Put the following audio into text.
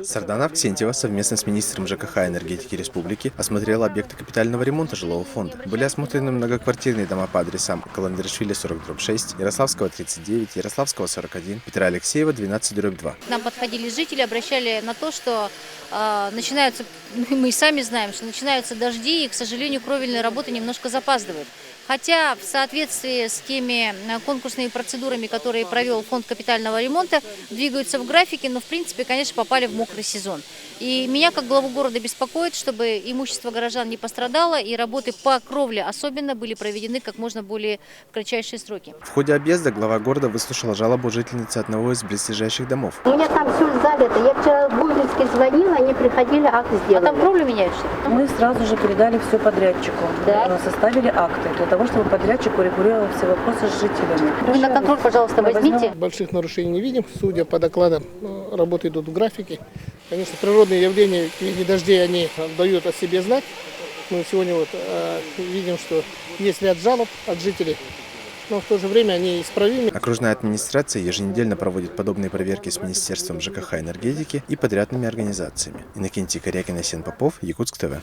Сардана Авксентьева совместно с министром ЖКХ и энергетики республики осмотрела объекты капитального ремонта жилого фонда. Были осмотрены многоквартирные дома по адресам Каландришвили 40/6, Ярославского 39, Ярославского 41, Петра Алексеева 12/2. К нам подходили жители, обращали на то, что начинаются, мы и сами знаем, что начинаются дожди, и, к сожалению, кровельные работы немножко запаздывают. Хотя в соответствии с теми конкурсными процедурами, которые провел фонд капитального ремонта, двигаются в графике, но в принципе, конечно, попали в мокрый сезон. И меня, как главу города, беспокоит, чтобы имущество горожан не пострадало, и работы по кровле особенно были проведены как можно более в кратчайшие сроки. В ходе объезда глава города выслушала жалобу жительницы одного из близлежащих домов. У меня там все залито. Я вчера в Гомельске звонила, они приходили, акт сделали. А там кровлю меняют, что ли? Мы сразу же передали все подрядчику. Да. Составили акты для того, чтобы подрядчик урегулировал все вопросы с жителями. Вы на контроль, пожалуйста, возьмите. Больших нарушений не видим. Судя по докладам, работы идут в графике. Конечно, природные явления в виде дождей, они дают о себе знать. Мы сегодня видим, что есть ряд жалоб от жителей, но в то же время они исправимы. Окружная администрация еженедельно проводит подобные проверки с Министерством ЖКХ и энергетики и подрядными организациями. Иннокентий Корякин, Асен Попов, Якутск ТВ.